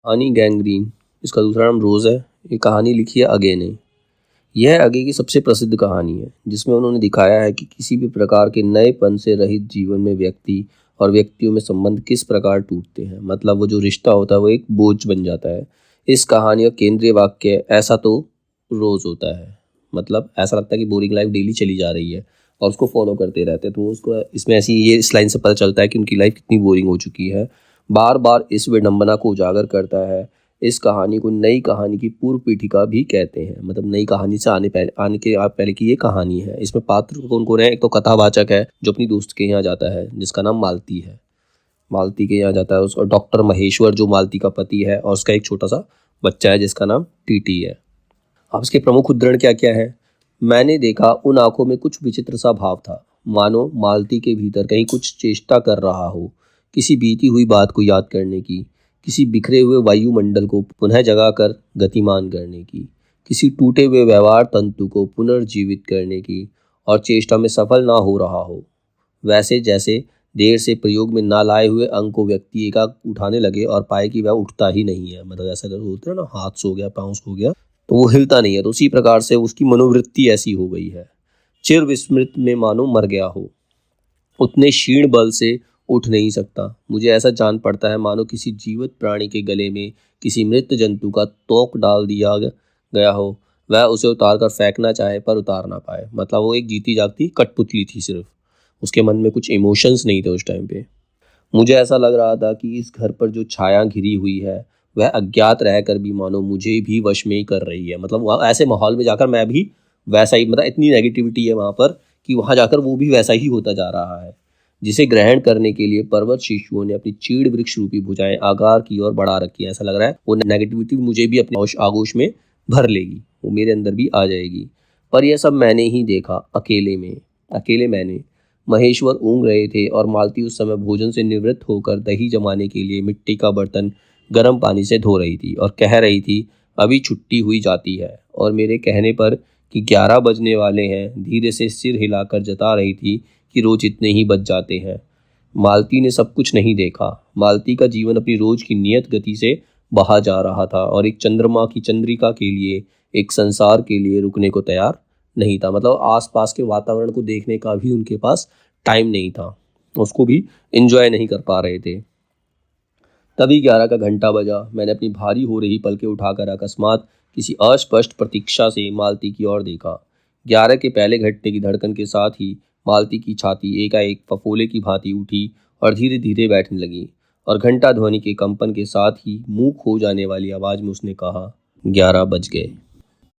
कहानी गैंग्रीन, इसका दूसरा नाम रोज़ है। ये कहानी लिखी है अगे ने। यह अगे की सबसे प्रसिद्ध कहानी है, जिसमें उन्होंने दिखाया है कि किसी भी प्रकार के नएपन से रहित जीवन में व्यक्ति और व्यक्तियों में संबंध किस प्रकार टूटते हैं। मतलब वो जो रिश्ता होता है वो एक बोझ बन जाता है। इस कहानी का केंद्रीय वाक्य ऐसा तो रोज़ होता है। मतलब ऐसा लगता है कि बोरिंग लाइफ डेली चली जा रही है और उसको फॉलो करते रहते हैं। तो उसको इसमें ऐसी ये इस लाइन से पता चलता है कि उनकी लाइफ कितनी बोरिंग हो चुकी है। बार बार इस विडंबना को उजागर करता है। इस कहानी को नई कहानी की पूर्व पीठिका भी कहते हैं। मतलब नई कहानी से आने के आप पहले की ये कहानी है। इसमें पात्र कौन कौन है? एक तो कथावाचक है जो अपनी दोस्त के यहाँ जाता है, जिसका नाम मालती है। मालती के यहाँ जाता है उसका डॉक्टर महेश्वर, जो मालती का पति है, और उसका एक छोटा सा बच्चा है जिसका नाम टीटी है। अब इसके प्रमुख उद्धरण क्या क्या है? मैंने देखा उन आंखों में कुछ विचित्र सा भाव था, मानो मालती के भीतर कहीं कुछ चेष्टा कर रहा हो, किसी बीती हुई बात को याद करने की, किसी बिखरे हुए वायुमंडल को पुनः जगाकर गतिमान करने की, किसी टूटे हुए व्यवहार तंतु को पुनर्जीवित करने की, और चेष्टा में सफल ना हो रहा हो। वैसे जैसे देर से प्रयोग में ना लाए हुए अंग को व्यक्ति एकाएक उठाने लगे और पाए कि वह उठता ही नहीं है। मतलब ऐसा होता है ना, हाथ सो गया, पाँव सो गया, तो वो हिलता नहीं है। तो उसी प्रकार से उसकी मनोवृत्ति ऐसी हो गई है। चिर विस्मृत में मानो मर गया हो, उतने क्षीण बल से उठ नहीं सकता। मुझे ऐसा जान पड़ता है मानो किसी जीवित प्राणी के गले में किसी मृत जंतु का तोंक डाल दिया गया हो। वह उसे उतार कर फेंकना चाहे पर उतार ना पाए। मतलब वो एक जीती जागती कठपुतली थी, सिर्फ उसके मन में कुछ इमोशंस नहीं थे उस टाइम पे। मुझे ऐसा लग रहा था कि इस घर पर जो छाया घिरी हुई है वह अज्ञात रहकर भी मानो मुझे भी वश में ही कर रही है। मतलब वहाँ ऐसे माहौल में जाकर मैं भी वैसा ही, मतलब इतनी नेगेटिविटी है वहाँ पर कि वहाँ जाकर वो भी वैसा ही होता जा रहा है, जिसे ग्रहण करने के लिए पर्वत शिशुओं ने अपनी चीड़ वृक्ष रूपी भुजाएं आकार की ओर बढ़ा रखी है। ऐसा लग रहा है वो नेगेटिविटी मुझे भी अपने आगोश में भर लेगी, वो मेरे अंदर भी आ जाएगी। पर यह सब मैंने ही देखा, अकेले में, अकेले मैंने। महेश्वर ऊँघ रहे थे और मालती उस समय भोजन से निवृत्त होकर दही जमाने के लिए मिट्टी का बर्तन गर्म पानी से धो रही थी और कह रही थी, अभी छुट्टी हुई जाती है। और मेरे कहने पर कि 11 बजने वाले हैं, धीरे से सिर हिलाकर जता रही थी कि रोज इतने ही बज जाते हैं। मालती ने सब कुछ नहीं देखा। मालती का जीवन अपनी रोज की नियत गति से बहा जा रहा था और एक चंद्रमा की चंद्रिका के लिए, एक संसार के लिए रुकने को तैयार नहीं था। मतलब आसपास के वातावरण को देखने का भी उनके पास टाइम नहीं था, उसको भी एंजॉय नहीं कर पा रहे थे। तभी 11 का घंटा बजा। मैंने अपनी भारी हो रही पलकें उठाकर अकस्मात किसी अस्पष्ट प्रतीक्षा से मालती की ओर देखा। 11 के पहले घंटे की धड़कन के साथ ही मालती की छाती एकाएक फफोले की भांति उठी और धीरे धीरे बैठने लगी, और घंटा ध्वनि के कंपन के साथ ही मुंह खो जाने वाली आवाज में उसने कहा, 11 बज गए।